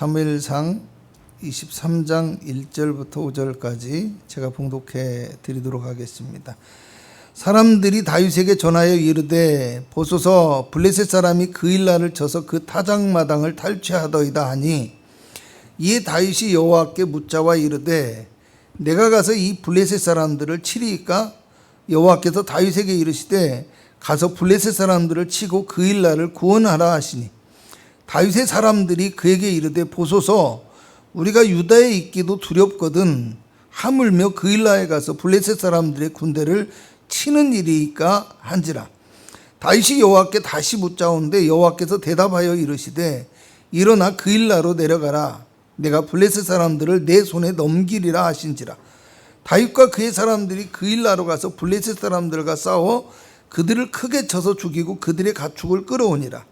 사무엘상 23장 1절부터 5절까지 제가 봉독해 드리도록 하겠습니다. 사람들이 다윗에게 전하여 이르되 보소서 블레셋 사람이 그일라를 쳐서 그 타작마당을 탈취하더이다 하니 이에 다윗이 여호와께 묻자와 이르되 내가 가서 이 블레셋 사람들을 치리이까? 여호와께서 다윗에게 이르시되 가서 블레셋 사람들을 치고 그일라를 구원하라 하시니 다윗의 사람들이 그에게 이르되 보소서 우리가 유다에 있기도 두렵거든 하물며 그일라에 가서 블레셋 사람들의 군대를 치는 일이니까 한지라. 다윗이 여호와께 다시 묻자온데 여호와께서 대답하여 이르시되 일어나 그일라로 내려가라. 내가 블레셋 사람들을 내 손에 넘기리라 하신지라. 다윗과 그의 사람들이 그일라로 가서 블레셋 사람들과 싸워 그들을 크게 쳐서 죽이고 그들의 가축을 끌어오니라.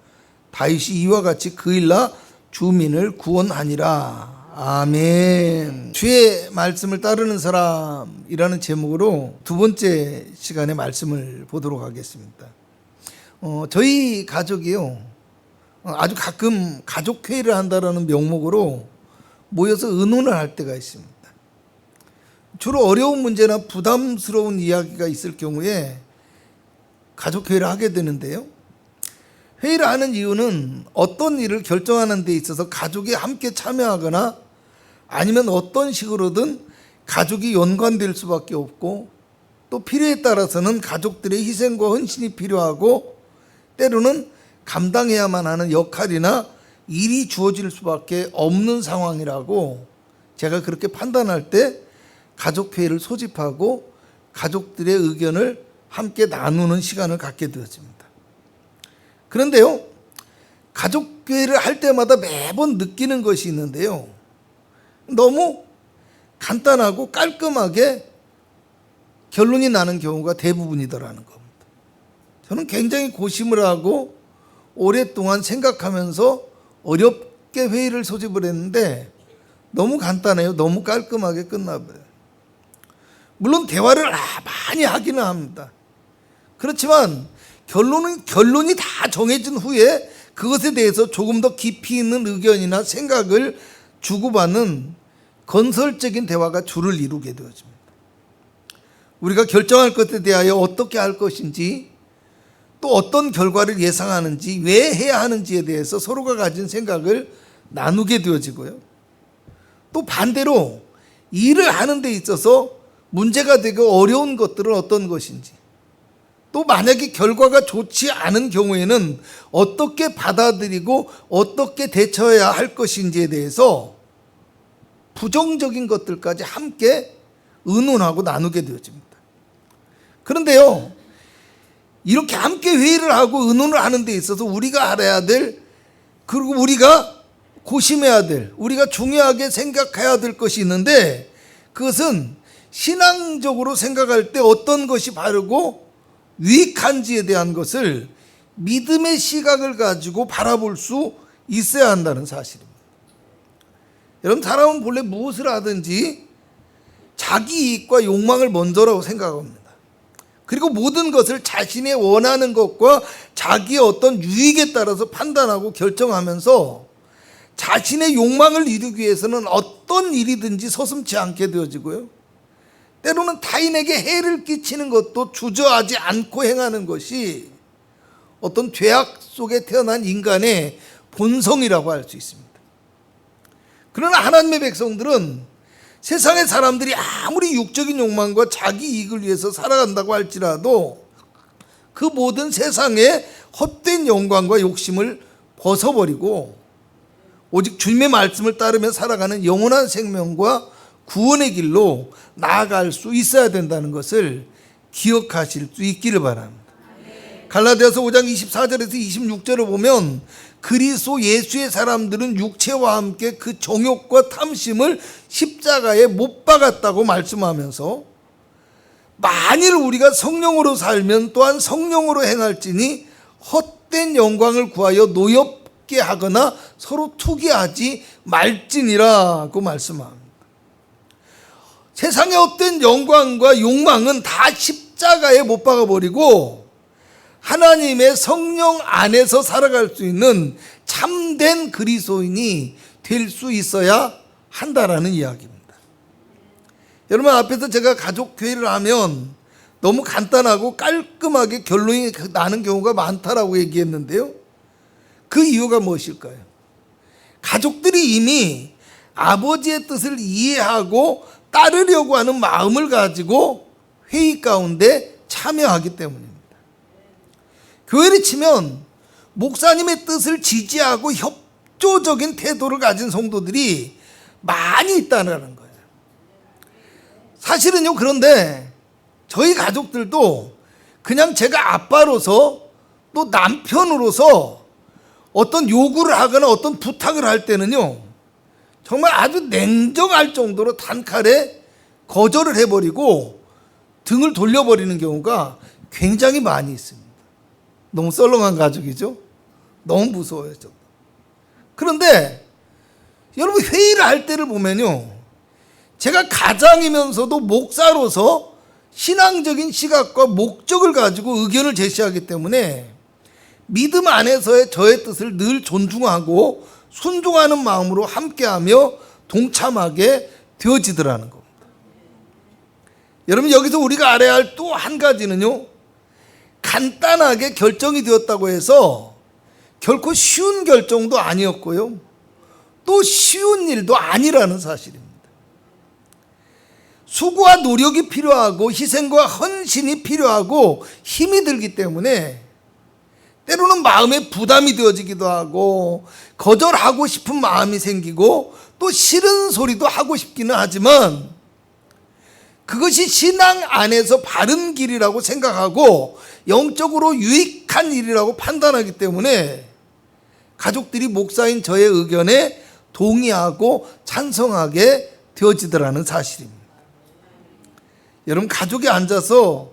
다윗이 이와 같이 그일라 주민을 구원하니라. 아멘. 주의 말씀을 따르는 사람이라는 제목으로 두 번째 시간에 말씀을 보도록 하겠습니다. 저희 가족이요, 아주 가끔 가족회의를 한다라는 명목으로 모여서 의논을 할 때가 있습니다. 주로 어려운 문제나 부담스러운 이야기가 있을 경우에 가족회의를 하게 되는데요. 회의를 하는 이유는 어떤 일을 결정하는 데 있어서 가족이 함께 참여하거나 아니면 어떤 식으로든 가족이 연관될 수밖에 없고 또 필요에 따라서는 가족들의 희생과 헌신이 필요하고 때로는 감당해야만 하는 역할이나 일이 주어질 수밖에 없는 상황이라고 제가 그렇게 판단할 때 가족회의를 소집하고 가족들의 의견을 함께 나누는 시간을 갖게 되었습니다. 그런데요, 가족회의를 할 때마다 매번 느끼는 것이 있는데요, 너무 간단하고 깔끔하게 결론이 나는 경우가 대부분이더라는 겁니다. 저는 굉장히 고심을 하고 오랫동안 생각하면서 어렵게 회의를 소집을 했는데 너무 간단해요. 너무 깔끔하게 끝나버려요. 물론 대화를 많이 하기는 합니다. 그렇지만 결론이 다 정해진 후에 그것에 대해서 조금 더 깊이 있는 의견이나 생각을 주고받는 건설적인 대화가 주를 이루게 되어집니다. 우리가 결정할 것에 대하여 어떻게 할 것인지, 또 어떤 결과를 예상하는지, 왜 해야 하는지에 대해서 서로가 가진 생각을 나누게 되어지고요. 또 반대로 일을 하는 데 있어서 문제가 되고 어려운 것들은 어떤 것인지, 또 만약에 결과가 좋지 않은 경우에는 어떻게 받아들이고 어떻게 대처해야 할 것인지에 대해서 부정적인 것들까지 함께 의논하고 나누게 되어집니다. 그런데요, 이렇게 함께 회의를 하고 의논을 하는 데 있어서 우리가 알아야 될, 그리고 우리가 고심해야 될, 우리가 중요하게 생각해야 될 것이 있는데, 그것은 신앙적으로 생각할 때 어떤 것이 바르고 유익한지에 대한 것을 믿음의 시각을 가지고 바라볼 수 있어야 한다는 사실입니다. 여러분, 사람은 본래 무엇을 하든지 자기 이익과 욕망을 먼저라고 생각합니다. 그리고 모든 것을 자신의 원하는 것과 자기의 어떤 유익에 따라서 판단하고 결정하면서 자신의 욕망을 이루기 위해서는 어떤 일이든지 서슴지 않게 되어지고요, 때로는 타인에게 해를 끼치는 것도 주저하지 않고 행하는 것이 어떤 죄악 속에 태어난 인간의 본성이라고 할 수 있습니다. 그러나 하나님의 백성들은 세상의 사람들이 아무리 육적인 욕망과 자기 이익을 위해서 살아간다고 할지라도 그 모든 세상의 헛된 영광과 욕심을 벗어버리고 오직 주님의 말씀을 따르며 살아가는 영원한 생명과 구원의 길로 나아갈 수 있어야 된다는 것을 기억하실 수 있기를 바랍니다. 갈라디아서 5장 24절에서 26절을 보면 그리스도 예수의 사람들은 육체와 함께 그 정욕과 탐심을 십자가에 못 박았다고 말씀하면서 만일 우리가 성령으로 살면 또한 성령으로 행할지니 헛된 영광을 구하여 노엽게 하거나 서로 투기하지 말지니라고 말씀합니다. 세상의 어떤 영광과 욕망은 다 십자가에 못 박아버리고 하나님의 성령 안에서 살아갈 수 있는 참된 그리스도인이 될 수 있어야 한다라는 이야기입니다. 여러분, 앞에서 제가 가족교회를 하면 너무 간단하고 깔끔하게 결론이 나는 경우가 많다라고 얘기했는데요. 그 이유가 무엇일까요? 가족들이 이미 아버지의 뜻을 이해하고 따르려고 하는 마음을 가지고 회의 가운데 참여하기 때문입니다. 교회를 치면 목사님의 뜻을 지지하고 협조적인 태도를 가진 성도들이 많이 있다는 거예요. 사실은요, 그런데 저희 가족들도 그냥 제가 아빠로서 또 남편으로서 어떤 요구를 하거나 어떤 부탁을 할 때는요, 정말 아주 냉정할 정도로 단칼에 거절을 해버리고 등을 돌려버리는 경우가 굉장히 많이 있습니다. 너무 썰렁한 가족이죠. 너무 무서워요. 저도. 그런데 여러분, 회의를 할 때를 보면요, 제가 가장이면서도 목사로서 신앙적인 시각과 목적을 가지고 의견을 제시하기 때문에 믿음 안에서의 저의 뜻을 늘 존중하고 순종하는 마음으로 함께하며 동참하게 되어지더라는 겁니다. 여러분, 여기서 우리가 알아야 할 또 한 가지는요, 간단하게 결정이 되었다고 해서 결코 쉬운 결정도 아니었고요, 또 쉬운 일도 아니라는 사실입니다. 수고와 노력이 필요하고 희생과 헌신이 필요하고 힘이 들기 때문에 때로는 마음에 부담이 되어지기도 하고 거절하고 싶은 마음이 생기고 또 싫은 소리도 하고 싶기는 하지만 그것이 신앙 안에서 바른 길이라고 생각하고 영적으로 유익한 일이라고 판단하기 때문에 가족들이 목사인 저의 의견에 동의하고 찬성하게 되어지더라는 사실입니다. 여러분, 가족이 앉아서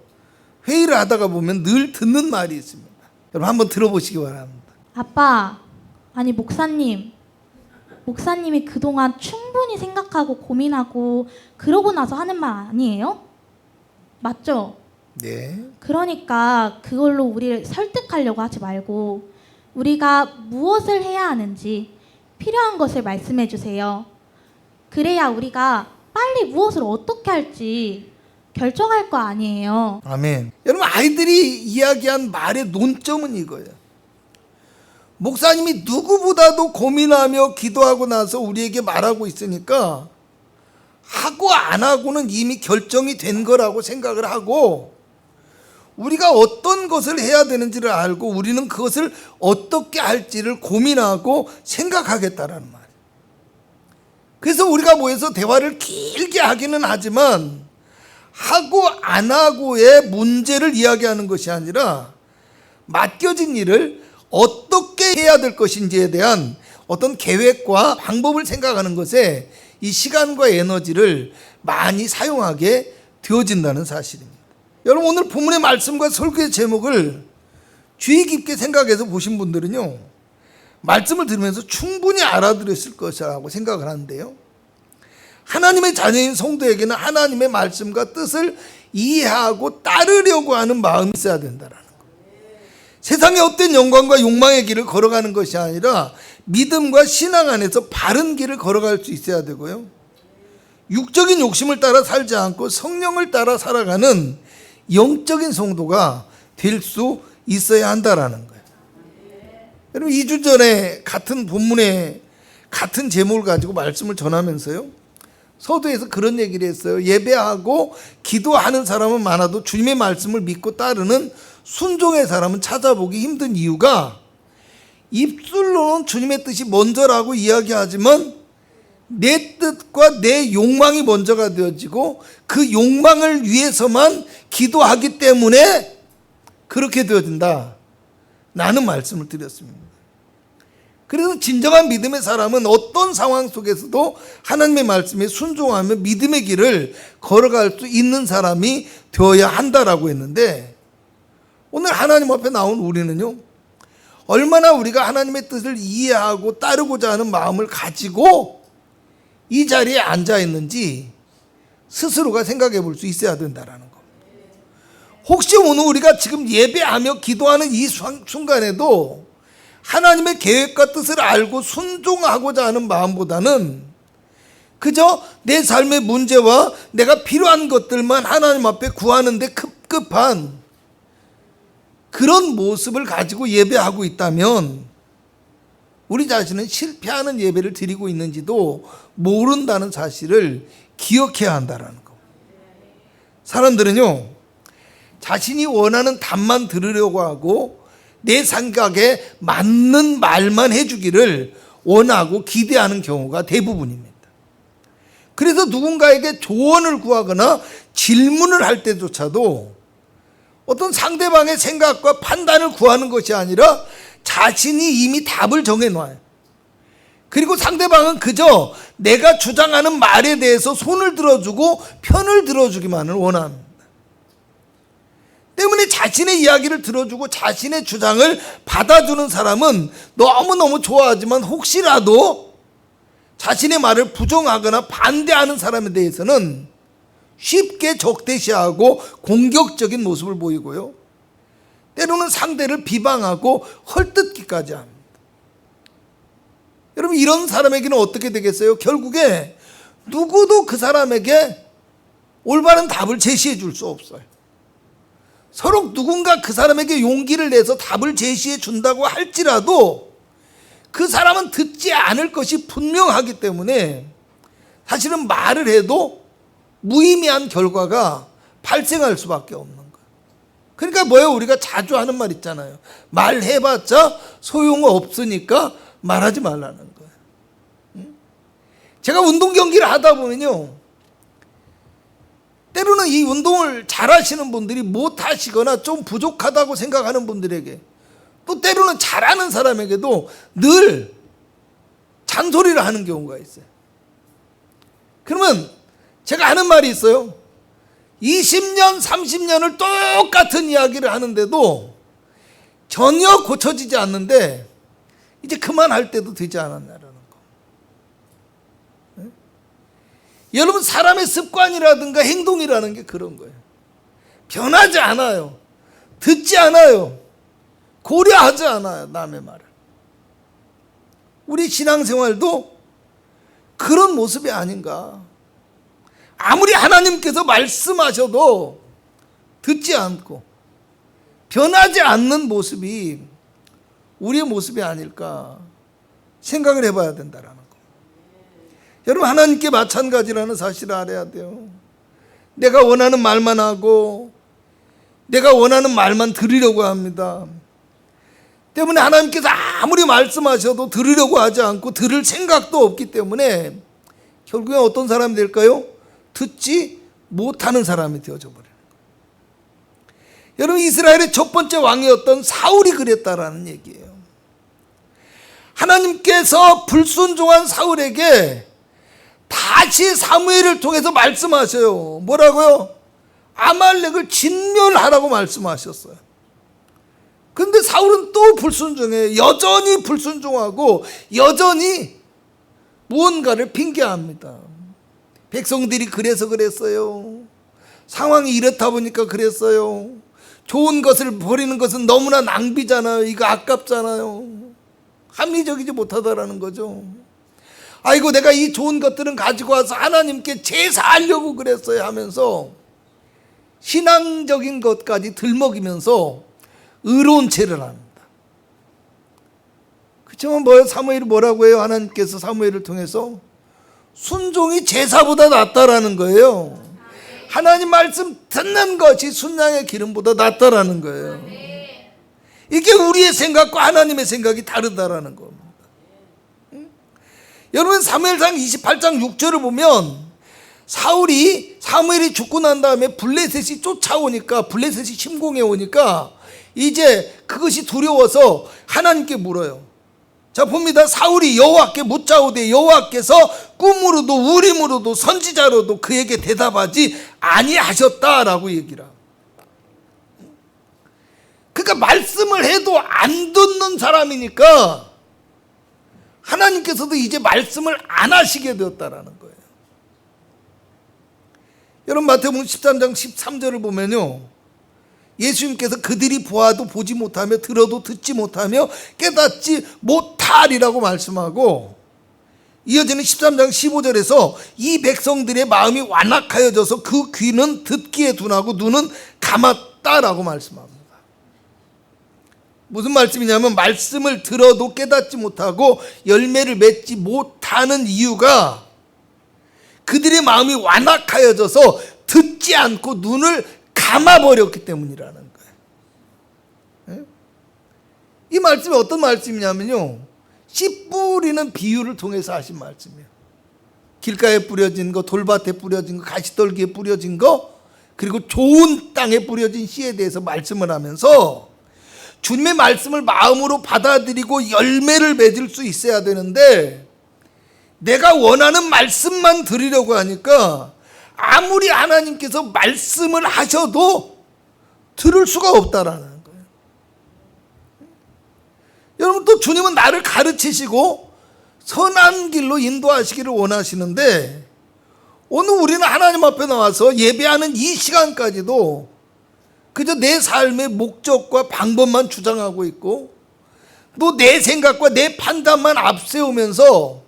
회의를 하다가 보면 늘 듣는 말이 있습니다. 여러분, 한번 들어보시기 바랍니다. 아빠, 아니 목사님이 그동안 충분히 생각하고 고민하고 그러고 나서 하는 말 아니에요? 맞죠? 네. 그러니까 그걸로 우리를 설득하려고 하지 말고 우리가 무엇을 해야 하는지 필요한 것을 말씀해 주세요. 그래야 우리가 빨리 무엇을 어떻게 할지 결정할 거 아니에요. 아멘. 여러분, 아이들이 이야기한 말의 논점은 이거예요. 목사님이 누구보다도 고민하며 기도하고 나서 우리에게 말하고 있으니까 하고 안 하고는 이미 결정이 된 거라고 생각을 하고 우리가 어떤 것을 해야 되는지를 알고 우리는 그것을 어떻게 할지를 고민하고 생각하겠다라는 말이에요. 그래서 우리가 모여서 대화를 길게 하기는 하지만 하고 안 하고의 문제를 이야기하는 것이 아니라 맡겨진 일을 어떻게 해야 될 것인지에 대한 어떤 계획과 방법을 생각하는 것에 이 시간과 에너지를 많이 사용하게 되어진다는 사실입니다. 여러분, 오늘 본문의 말씀과 설교의 제목을 주의 깊게 생각해서 보신 분들은요, 말씀을 들으면서 충분히 알아들었을 것이라고 생각을 하는데요, 하나님의 자녀인 성도에게는 하나님의 말씀과 뜻을 이해하고 따르려고 하는 마음이 있어야 된다라는 것. 세상의 어떤 영광과 욕망의 길을 걸어가는 것이 아니라 믿음과 신앙 안에서 바른 길을 걸어갈 수 있어야 되고요, 육적인 욕심을 따라 살지 않고 성령을 따라 살아가는 영적인 성도가 될 수 있어야 한다라는 거예요. 여러분, 2주 전에 같은 본문에 같은 제목을 가지고 말씀을 전하면서요, 서두에서 그런 얘기를 했어요. 예배하고 기도하는 사람은 많아도 주님의 말씀을 믿고 따르는 순종의 사람은 찾아보기 힘든 이유가, 입술로는 주님의 뜻이 먼저라고 이야기하지만 내 뜻과 내 욕망이 먼저가 되어지고 그 욕망을 위해서만 기도하기 때문에 그렇게 되어진다 라는 말씀을 드렸습니다. 그래서 진정한 믿음의 사람은 어떤 상황 속에서도 하나님의 말씀에 순종하며 믿음의 길을 걸어갈 수 있는 사람이 되어야 한다라고 했는데, 오늘 하나님 앞에 나온 우리는요, 얼마나 우리가 하나님의 뜻을 이해하고 따르고자 하는 마음을 가지고 이 자리에 앉아 있는지 스스로가 생각해 볼 수 있어야 된다라는 겁니다. 혹시 오늘 우리가 지금 예배하며 기도하는 이 순간에도 하나님의 계획과 뜻을 알고 순종하고자 하는 마음보다는 그저 내 삶의 문제와 내가 필요한 것들만 하나님 앞에 구하는 데 급급한 그런 모습을 가지고 예배하고 있다면 우리 자신은 실패하는 예배를 드리고 있는지도 모른다는 사실을 기억해야 한다는 거. 사람들은요, 자신이 원하는 답만 들으려고 하고 내 생각에 맞는 말만 해주기를 원하고 기대하는 경우가 대부분입니다. 그래서 누군가에게 조언을 구하거나 질문을 할 때조차도 어떤 상대방의 생각과 판단을 구하는 것이 아니라 자신이 이미 답을 정해놔요. 그리고 상대방은 그저 내가 주장하는 말에 대해서 손을 들어주고 편을 들어주기만을 원합니다. 때문에 자신의 이야기를 들어주고 자신의 주장을 받아주는 사람은 너무너무 좋아하지만 혹시라도 자신의 말을 부정하거나 반대하는 사람에 대해서는 쉽게 적대시하고 공격적인 모습을 보이고요. 때로는 상대를 비방하고 헐뜯기까지 합니다. 여러분, 이런 사람에게는 어떻게 되겠어요? 결국에 누구도 그 사람에게 올바른 답을 제시해 줄 수 없어요. 서로 누군가 그 사람에게 용기를 내서 답을 제시해 준다고 할지라도 그 사람은 듣지 않을 것이 분명하기 때문에 사실은 말을 해도 무의미한 결과가 발생할 수밖에 없는 거예요. 그러니까 뭐예요? 우리가 자주 하는 말 있잖아요. 말해봤자 소용없으니까 말하지 말라는 거예요. 제가 운동 경기를 하다 보면요, 때로는 이 운동을 잘하시는 분들이 못하시거나 좀 부족하다고 생각하는 분들에게, 또 때로는 잘하는 사람에게도 늘 잔소리를 하는 경우가 있어요. 그러면 제가 하는 말이 있어요. 20년, 30년을 똑같은 이야기를 하는데도 전혀 고쳐지지 않는데 이제 그만할 때도 되지 않았냐라는 거. 네? 여러분, 사람의 습관이라든가 행동이라는 게 그런 거예요. 변하지 않아요. 듣지 않아요. 고려하지 않아요, 남의 말을. 우리 신앙생활도 그런 모습이 아닌가. 아무리 하나님께서 말씀하셔도 듣지 않고 변하지 않는 모습이 우리의 모습이 아닐까 생각을 해봐야 된다는 거. 여러분, 하나님께 마찬가지라는 사실을 알아야 돼요. 내가 원하는 말만 하고 내가 원하는 말만 들으려고 합니다. 때문에 하나님께서 아무리 말씀하셔도 들으려고 하지 않고 들을 생각도 없기 때문에 결국엔 어떤 사람이 될까요? 듣지 못하는 사람이 되어져 버려요. 여러분, 이스라엘의 첫 번째 왕이었던 사울이 그랬다라는 얘기예요. 하나님께서 불순종한 사울에게 다시 사무엘을 통해서 말씀하셔요. 뭐라고요? 아말렉을 진멸하라고 말씀하셨어요. 근데 사울은 또 불순종해요. 여전히 불순종하고 여전히 무언가를 핑계합니다. 백성들이 그래서 그랬어요. 상황이 이렇다 보니까 그랬어요. 좋은 것을 버리는 것은 너무나 낭비잖아요. 이거 아깝잖아요. 합리적이지 못하다라는 거죠. 아이고, 내가 이 좋은 것들은 가지고 와서 하나님께 제사하려고 그랬어요 하면서 신앙적인 것까지 들먹이면서 의로운 채를 합니다. 그렇지만 사무엘이 뭐라고 해요? 하나님께서 사무엘을 통해서 순종이 제사보다 낫다라는 거예요. 하나님 말씀 듣는 것이 순양의 기름보다 낫다라는 거예요. 이게 우리의 생각과 하나님의 생각이 다르다라는 겁니다. 여러분, 사무엘상 28장 6절을 보면 사무엘이 죽고 난 다음에 블레셋이 쫓아오니까, 블레셋이 침공해 오니까 이제 그것이 두려워서 하나님께 물어요. 자, 봅니다. 사울이 여호와께 묻자오되 여호와께서 꿈으로도 우림으로도 선지자로도 그에게 대답하지 아니하셨다라고 얘기를 합니다. 그러니까 말씀을 해도 안 듣는 사람이니까 하나님께서도 이제 말씀을 안 하시게 되었다라는 거예요. 여러분, 마태복음 13장 13절을 보면요, 예수님께서 그들이 보아도 보지 못하며 들어도 듣지 못하며 깨닫지 못하리라고 말씀하고, 이어지는 13장 15절에서 이 백성들의 마음이 완악하여져서 그 귀는 듣기에 둔하고 눈은 감았다라고 말씀합니다. 무슨 말씀이냐면, 말씀을 들어도 깨닫지 못하고 열매를 맺지 못하는 이유가 그들의 마음이 완악하여져서 듣지 않고 눈을 감아버렸기 때문이라는 거예요. 이 말씀이 어떤 말씀이냐면요, 씨 뿌리는 비유를 통해서 하신 말씀이에요. 길가에 뿌려진 거, 돌밭에 뿌려진 거, 가시떨기에 뿌려진 거, 그리고 좋은 땅에 뿌려진 씨에 대해서 말씀을 하면서 주님의 말씀을 마음으로 받아들이고 열매를 맺을 수 있어야 되는데, 내가 원하는 말씀만 들으려고 하니까 아무리 하나님께서 말씀을 하셔도 들을 수가 없다라는 거예요. 여러분, 또 주님은 나를 가르치시고 선한 길로 인도하시기를 원하시는데, 오늘 우리는 하나님 앞에 나와서 예배하는 이 시간까지도 그저 내 삶의 목적과 방법만 주장하고 있고, 또 내 생각과 내 판단만 앞세우면서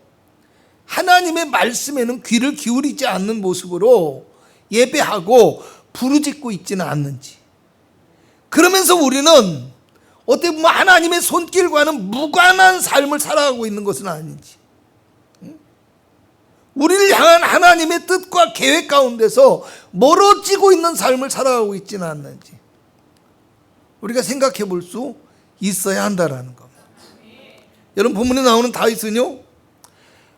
하나님의 말씀에는 귀를 기울이지 않는 모습으로 예배하고 부르짖고 있지는 않는지, 그러면서 우리는 어떻게 보면 하나님의 손길과는 무관한 삶을 살아가고 있는 것은 아닌지, 우리를 향한 하나님의 뜻과 계획 가운데서 멀어지고 있는 삶을 살아가고 있지는 않는지 우리가 생각해 볼 수 있어야 한다라는 겁니다. 여러분, 본문에 나오는 다윗은요,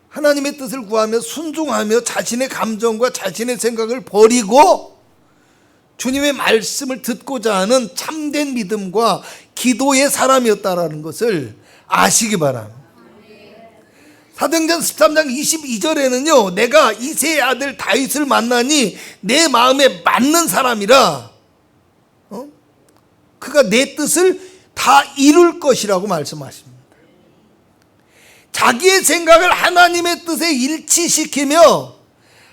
하나님의 뜻을 구하며 순종하며 자신의 감정과 자신의 생각을 버리고 주님의 말씀을 듣고자 하는 참된 믿음과 기도의 사람이었다라는 것을 아시기 바랍니다. 사도행전 13장 22절에는요, 내가 이새의 아들 다윗을 만나니 내 마음에 맞는 사람이라 그가 내 뜻을 다 이룰 것이라고 말씀하십니다. 자기의 생각을 하나님의 뜻에 일치시키며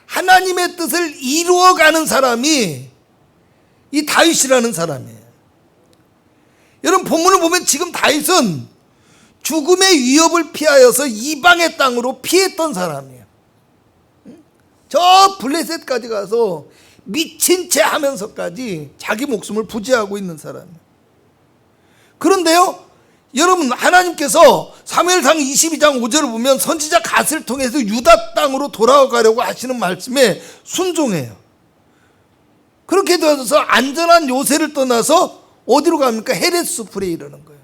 하나님의 뜻을 이루어가는 사람이 이 다윗이라는 사람이에요. 여러분, 본문을 보면 지금 다윗은 죽음의 위협을 피하여서 이방의 땅으로 피했던 사람이에요. 저 블레셋까지 가서 미친 채 하면서까지 자기 목숨을 부지하고 있는 사람이에요. 그런데요, 여러분, 하나님께서 사무엘상 22장 5절을 보면 선지자 갓을 통해서 유다 땅으로 돌아가려고 하시는 말씀에 순종해요. 그렇게 되어서 안전한 요새를 떠나서 어디로 갑니까? 헤렛수풀에 이르는 거예요.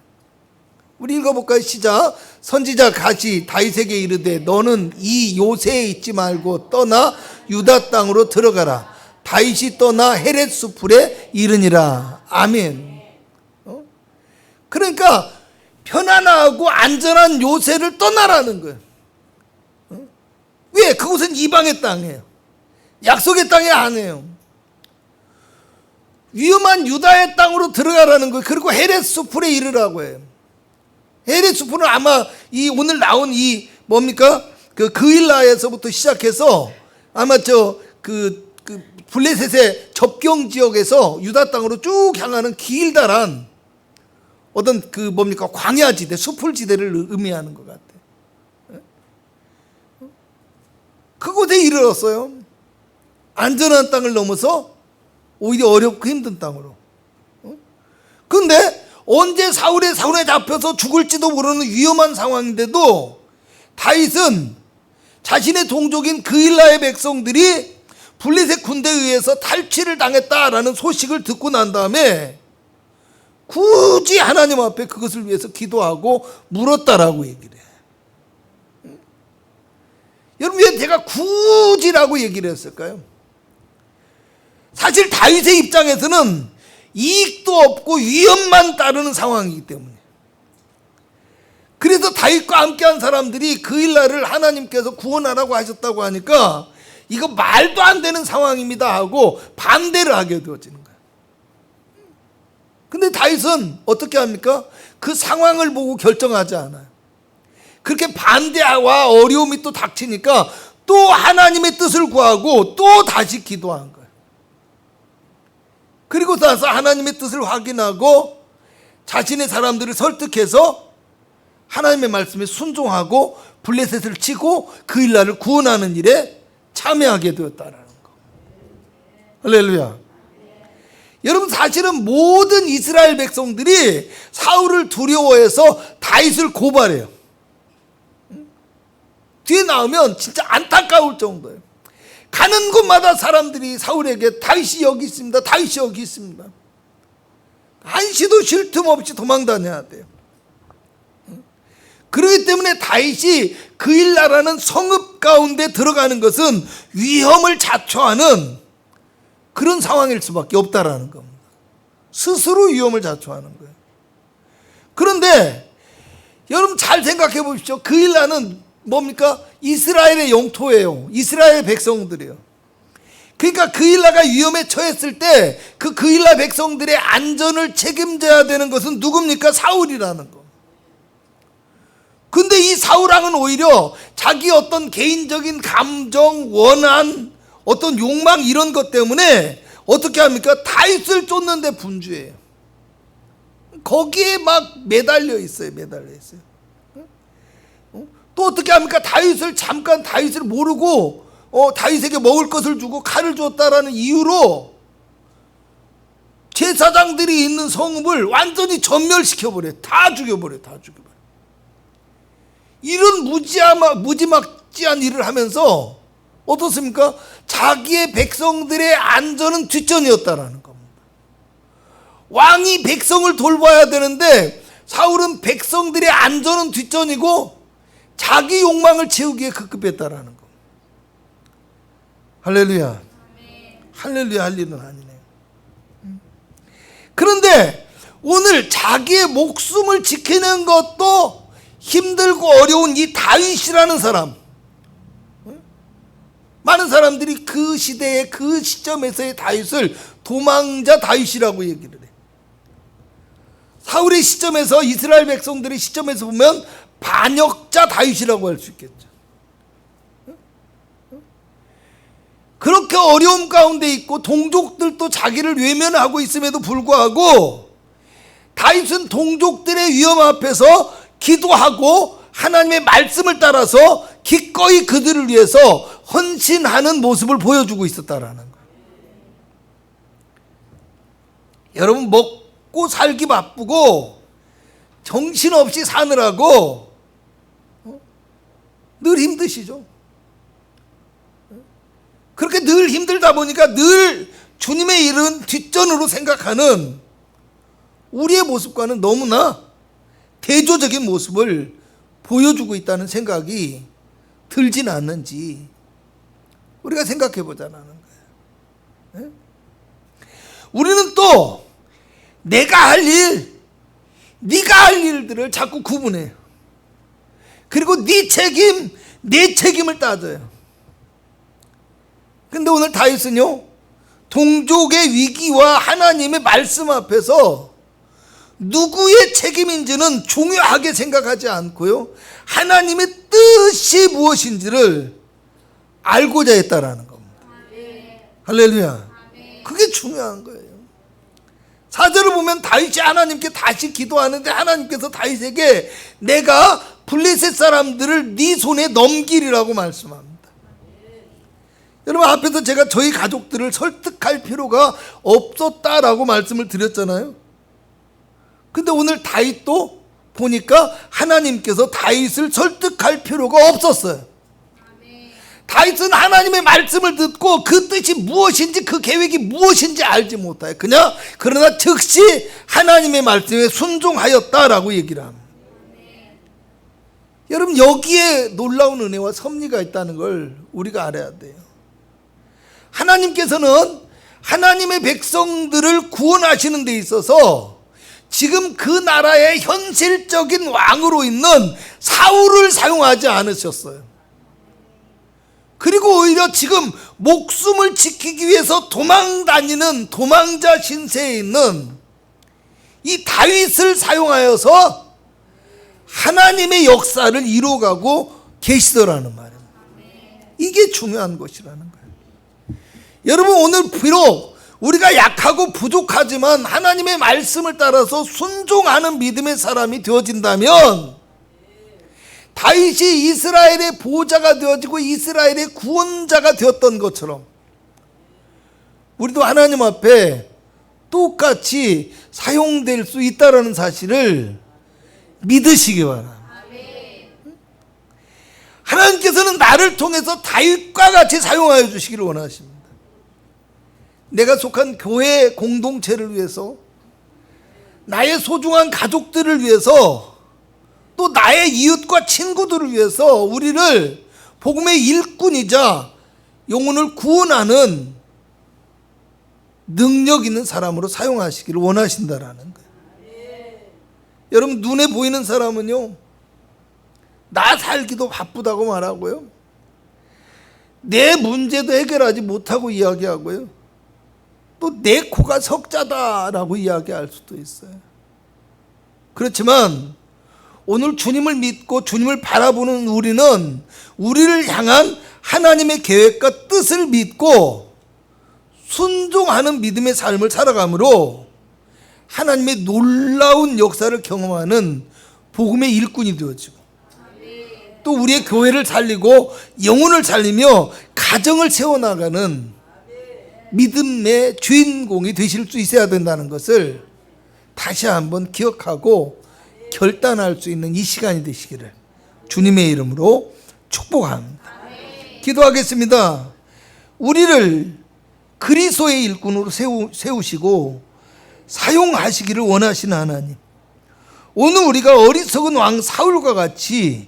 우리 읽어볼까요? 시작. 선지자 갓이 다윗에게 이르되 너는 이 요새에 있지 말고 떠나 유다 땅으로 들어가라. 다윗이 떠나 헤렛수풀에 이르니라. 아멘. 그러니까 편안하고 안전한 요새를 떠나라는 거예요. 왜? 그곳은 이방의 땅이에요. 약속의 땅이 아니에요. 위험한 유다의 땅으로 들어가라는 거예요. 그리고 헤렛수풀에 이르라고 해요. 헤렛수풀은 아마 이 오늘 나온 이 뭡니까? 그 그일라에서부터 시작해서 아마 그 블레셋의 접경 지역에서 유다 땅으로 쭉 향하는 길다란 어떤 그 뭡니까? 광야지대, 수풀지대를 의미하는 것 같아요. 그곳에 이르렀어요. 안전한 땅을 넘어서 오히려 어렵고 힘든 땅으로. 그런데 언제 사울에 잡혀서 죽을지도 모르는 위험한 상황인데도 다윗은 자신의 동족인 그일라의 백성들이 블레셋 군대에 의해서 탈취를 당했다라는 소식을 듣고 난 다음에 굳이 하나님 앞에 그것을 위해서 기도하고 물었다라고 얘기를 해요. 여러분, 왜 제가 굳이라고 얘기를 했을까요? 사실 다윗의 입장에서는 이익도 없고 위험만 따르는 상황이기 때문에, 그래서 다윗과 함께한 사람들이 그일라를 하나님께서 구원하라고 하셨다고 하니까 이거 말도 안 되는 상황입니다 하고 반대를 하게 되어지는 거예요. 근데 다윗은 어떻게 합니까? 그 상황을 보고 결정하지 않아요. 그렇게 반대와 어려움이 또 닥치니까 또 하나님의 뜻을 구하고 또 다시 기도한 거예요. 그리고 나서 하나님의 뜻을 확인하고 자신의 사람들을 설득해서 하나님의 말씀에 순종하고 블레셋을 치고 그 일날을 구원하는 일에 참여하게 되었다라는 거. 할렐루야. 여러분, 사실은 모든 이스라엘 백성들이 사울을 두려워해서 다윗을 고발해요. 뒤에 나오면 진짜 안타까울 정도예요. 가는 곳마다 사람들이 사울에게 다윗이 여기 있습니다, 다윗이 여기 있습니다. 한시도 쉴 틈 없이 도망 다녀야 돼요. 그렇기 때문에 다윗이 그일나라는 성읍 가운데 들어가는 것은 위험을 자초하는 그런 상황일 수밖에 없다라는 겁니다. 스스로 위험을 자초하는 거예요. 그런데 여러분 잘 생각해 보십시오. 그일나는 뭡니까? 이스라엘의 영토예요. 이스라엘 백성들이에요. 그러니까 그일나가 위험에 처했을 때 그 그일나 백성들의 안전을 책임져야 되는 것은 누굽니까? 사울이라는 거. 근데 이 사울왕은 오히려 자기 어떤 개인적인 감정, 원한, 어떤 욕망 이런 것 때문에 어떻게 합니까? 다윗을 쫓는데 분주해요. 거기에 막 매달려 있어요. 또 어떻게 합니까? 다윗을 모르고 다윗에게 먹을 것을 주고 칼을 줬다라는 이유로 제사장들이 있는 성읍을 완전히 전멸시켜버려요. 다 죽여버려요. 이런 무지막지한 일을 하면서 어떻습니까? 자기의 백성들의 안전은 뒷전이었다라는 겁니다. 왕이 백성을 돌봐야 되는데 사울은 백성들의 안전은 뒷전이고 자기 욕망을 채우기에 급급했다라는 겁니다. 할렐루야. 할렐루야 할 일은 아니네요. 그런데 오늘 자기의 목숨을 지키는 것도 힘들고 어려운 이 다윗이라는 사람, 많은 사람들이 그 시대의 그 시점에서의 다윗을 도망자 다윗이라고 얘기를 해. 사울의 시점에서, 이스라엘 백성들의 시점에서 보면 반역자 다윗이라고 할 수 있겠죠. 그렇게 어려움 가운데 있고 동족들도 자기를 외면하고 있음에도 불구하고 다윗은 동족들의 위험 앞에서 기도하고 하나님의 말씀을 따라서 기꺼이 그들을 위해서 헌신하는 모습을 보여주고 있었다라는 거예요. 여러분, 먹고 살기 바쁘고 정신없이 사느라고 늘 힘드시죠? 그렇게 늘 힘들다 보니까 늘 주님의 일은 뒷전으로 생각하는 우리의 모습과는 너무나 대조적인 모습을 보여주고 있다는 생각이 들진 않는지 우리가 생각해 보자는 거예요. 우리는 또 내가 할 일, 네가 할 일들을 자꾸 구분해요. 그리고 네 책임, 내 책임을 따져요. 근데 오늘 다윗은요, 동족의 위기와 하나님의 말씀 앞에서 누구의 책임인지는 중요하게 생각하지 않고요, 하나님의 뜻이 무엇인지를 알고자 했다라는 겁니다. 할렐루야. 그게 중요한 거예요. 4절을 보면 다윗이 하나님께 다시 기도하는데 하나님께서 다윗에게 내가 블레셋 사람들을 네 손에 넘기리라고 말씀합니다. 여러분, 앞에서 제가 저희 가족들을 설득할 필요가 없었다라고 말씀을 드렸잖아요. 근데 오늘 다윗도 보니까 하나님께서 다윗을 설득할 필요가 없었어요. 다윗은 하나님의 말씀을 듣고 그 뜻이 무엇인지, 그 계획이 무엇인지 알지 못해요. 그러나 즉시 하나님의 말씀에 순종하였다라고 얘기를 합니다. 여러분, 여기에 놀라운 은혜와 섭리가 있다는 걸 우리가 알아야 돼요. 하나님께서는 하나님의 백성들을 구원하시는 데 있어서 지금 그 나라의 현실적인 왕으로 있는 사울을 사용하지 않으셨어요. 그리고 오히려 지금 목숨을 지키기 위해서 도망다니는 도망자 신세에 있는 이 다윗을 사용하여서 하나님의 역사를 이루어가고 계시더라는 말입니다. 이게 중요한 것이라는 거예요. 여러분, 오늘 비록 우리가 약하고 부족하지만 하나님의 말씀을 따라서 순종하는 믿음의 사람이 되어진다면 다윗이 이스라엘의 보호자가 되어지고 이스라엘의 구원자가 되었던 것처럼 우리도 하나님 앞에 똑같이 사용될 수 있다는 사실을 믿으시기 바랍니다. 하나님께서는 나를 통해서 다윗과 같이 사용하여 주시기를 원하십니다. 내가 속한 교회 공동체를 위해서, 나의 소중한 가족들을 위해서, 또 나의 이웃과 친구들을 위해서 우리를 복음의 일꾼이자 영혼을 구원하는 능력 있는 사람으로 사용하시기를 원하신다라는 거예요. 여러분, 눈에 보이는 사람은요, 나 살기도 바쁘다고 말하고요, 내 문제도 해결하지 못하고 이야기하고요, 또 내 코가 석자다라고 이야기할 수도 있어요. 그렇지만 오늘 주님을 믿고 주님을 바라보는 우리는 우리를 향한 하나님의 계획과 뜻을 믿고 순종하는 믿음의 삶을 살아가므로 하나님의 놀라운 역사를 경험하는 복음의 일꾼이 되어지고, 또 우리의 교회를 살리고 영혼을 살리며 가정을 세워나가는 믿음의 주인공이 되실 수 있어야 된다는 것을 다시 한번 기억하고 결단할 수 있는 이 시간이 되시기를 주님의 이름으로 축복합니다. 기도하겠습니다. 우리를 그리스도의 일꾼으로 세우시고 사용하시기를 원하시는 하나님, 오늘 우리가 어리석은 왕 사울과 같이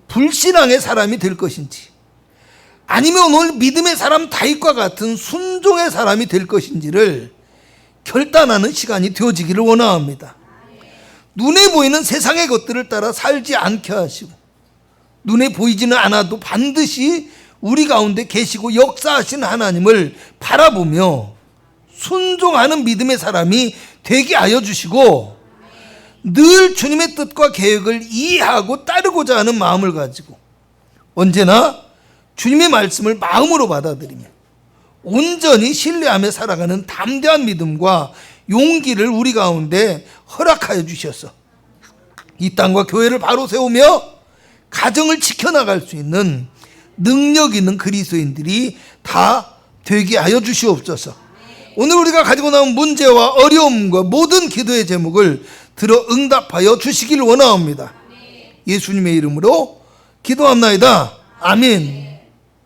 불신앙의 사람이 될 것인지, 아니면 오늘 믿음의 사람 다윗과 같은 순종의 사람이 될 것인지를 결단하는 시간이 되어지기를 원합니다. 눈에 보이는 세상의 것들을 따라 살지 않게 하시고, 눈에 보이지는 않아도 반드시 우리 가운데 계시고 역사하시는 하나님을 바라보며 순종하는 믿음의 사람이 되게 하여 주시고, 늘 주님의 뜻과 계획을 이해하고 따르고자 하는 마음을 가지고 언제나 주님의 말씀을 마음으로 받아들이며 온전히 신뢰하며 살아가는 담대한 믿음과 용기를 우리 가운데 허락하여 주셔서 이 땅과 교회를 바로 세우며 가정을 지켜나갈 수 있는 능력 있는 그리스도인들이 다 되게 하여 주시옵소서. 오늘 우리가 가지고 나온 문제와 어려움과 모든 기도의 제목을 들어 응답하여 주시기를 원하옵니다. 예수님의 이름으로 기도합나이다. 아멘.